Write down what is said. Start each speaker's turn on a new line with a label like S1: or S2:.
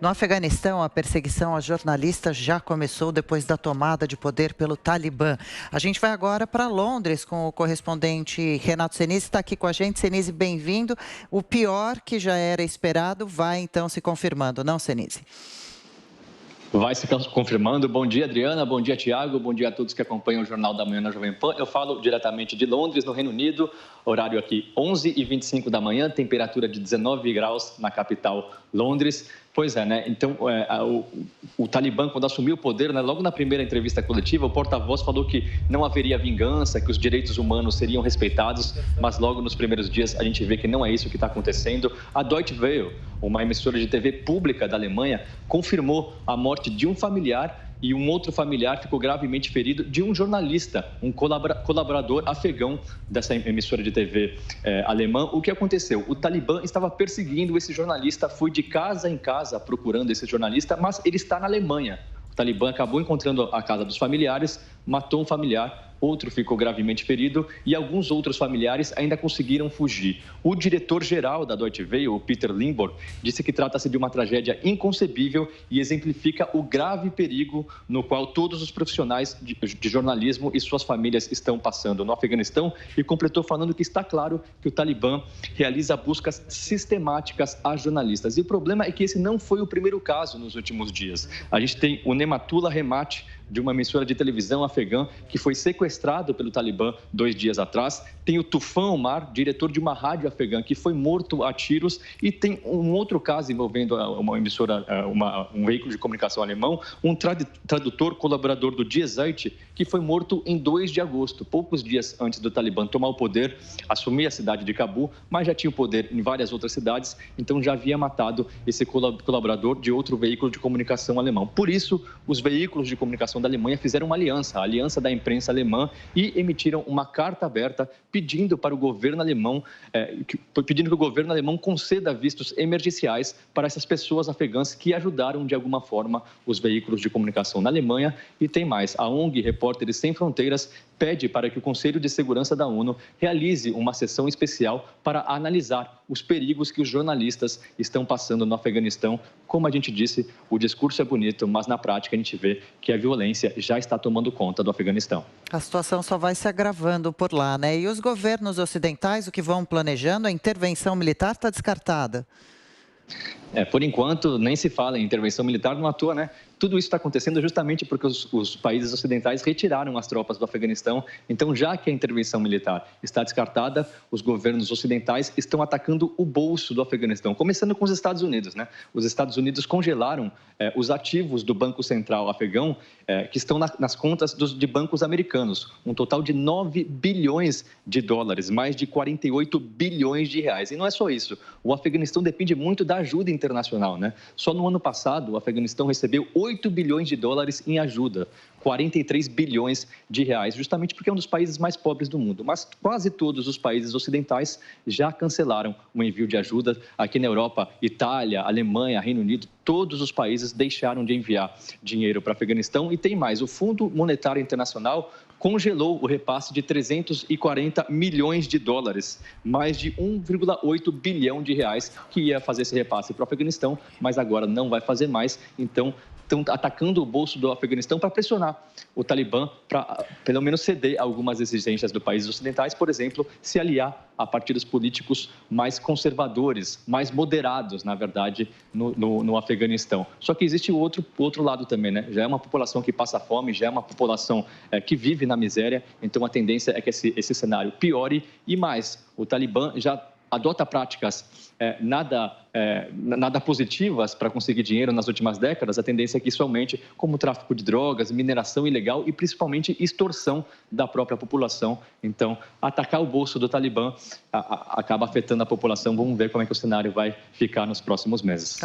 S1: No Afeganistão, a perseguição a jornalistas já começou depois da tomada de poder pelo Talibã. A gente vai agora para Londres com o correspondente Renato Senise, está aqui com a gente. Senise, bem-vindo. O pior que já era esperado vai então se confirmando, não, Senise?
S2: Vai se confirmando. Bom dia, Adriana. Bom dia, Tiago. Bom dia a todos que acompanham o Jornal da Manhã na Jovem Pan. Eu falo diretamente de Londres, no Reino Unido. Horário aqui 11h25 da manhã, temperatura de 19 graus na capital, Londres. Pois é, né? Então, o Talibã, quando assumiu o poder, né, logo na primeira entrevista coletiva, o porta-voz falou que não haveria vingança, que os direitos humanos seriam respeitados, mas logo nos primeiros dias a gente vê que não é isso que está acontecendo. A Deutsche Welle, uma emissora de TV pública da Alemanha, confirmou a morte de um familiar e um outro familiar ficou gravemente ferido de um jornalista, um colaborador afegão dessa emissora de TV alemã. O que aconteceu? O Talibã estava perseguindo esse jornalista, foi de casa em casa procurando esse jornalista, mas ele está na Alemanha. O Talibã acabou encontrando a casa dos familiares, matou um familiar, outro ficou gravemente ferido e alguns outros familiares ainda conseguiram fugir. O diretor-geral da Deutsche Welle, o Peter Limborg, disse que trata-se de uma tragédia inconcebível e exemplifica o grave perigo no qual todos os profissionais de jornalismo e suas famílias estão passando no Afeganistão, e completou falando que está claro que o Talibã realiza buscas sistemáticas a jornalistas. E o problema é que esse não foi o primeiro caso nos últimos dias. A gente tem o Nematullah Hemati, de uma emissora de televisão afegã, que foi sequestrado pelo Talibã 2 dias atrás. Tem o Tufan Omar, diretor de uma rádio afegã, que foi morto a tiros. E tem um outro caso envolvendo uma emissora, um veículo de comunicação alemão, um tradutor, colaborador do Die Zeit, que foi morto em 2 de agosto, poucos dias antes do Talibã tomar o poder, assumir a cidade de Cabul, mas já tinha o poder em várias outras cidades, então já havia matado esse colaborador de outro veículo de comunicação alemão. Por isso, os veículos de comunicação da Alemanha fizeram uma aliança, a Aliança da Imprensa Alemã, e emitiram uma carta aberta pedindo para o governo alemão, pedindo que o governo alemão conceda vistos emergenciais para essas pessoas afegãs que ajudaram de alguma forma os veículos de comunicação na Alemanha. E tem mais, a ONG Repórteres Sem Fronteiras pede para que o Conselho de Segurança da ONU realize uma sessão especial para analisar os perigos que os jornalistas estão passando no Afeganistão. Como a gente disse, o discurso é bonito, mas na prática a gente vê que a violência já está tomando conta do Afeganistão.
S1: A situação só vai se agravando por lá, né? E os governos ocidentais, o que vão planejando? A intervenção militar está descartada?
S2: Por enquanto, nem se fala em intervenção militar, não à toa, né? Tudo isso está acontecendo justamente porque os países ocidentais retiraram as tropas do Afeganistão. Então, já que a intervenção militar está descartada, os governos ocidentais estão atacando o bolso do Afeganistão, começando com os Estados Unidos, né? Os Estados Unidos congelaram os ativos do Banco Central afegão, que estão nas contas de bancos americanos, um total de 9 bilhões de dólares, mais de 48 bilhões de reais. E não é só isso, o Afeganistão depende muito da ajuda internacional, né? Só no ano passado, o Afeganistão recebeu 8 bilhões de dólares em ajuda, 43 bilhões de reais, justamente porque é um dos países mais pobres do mundo. Mas quase todos os países ocidentais já cancelaram o envio de ajuda. Aqui na Europa, Itália, Alemanha, Reino Unido, todos os países deixaram de enviar dinheiro para o Afeganistão. E tem mais, o Fundo Monetário Internacional congelou o repasse de 340 milhões de dólares, mais de 1,8 bilhão de reais, que ia fazer esse repasse para o Afeganistão, mas agora não vai fazer mais. Então, estão atacando o bolso do Afeganistão para pressionar o Talibã para, pelo menos, ceder algumas exigências dos países ocidentais, por exemplo, se aliar a partidos políticos mais conservadores, mais moderados, na verdade, no Afeganistão. Só que existe o outro lado também, né? Já é uma população que passa fome, já é uma população que vive na miséria, então a tendência é que esse cenário piore e mais. O Talibã já adota práticas nada positivas para conseguir dinheiro nas últimas décadas. A tendência é que isso aumente, como tráfico de drogas, mineração ilegal e principalmente extorsão da própria população. Então, atacar o bolso do Talibã acaba afetando a população. Vamos ver como é que o cenário vai ficar nos próximos meses.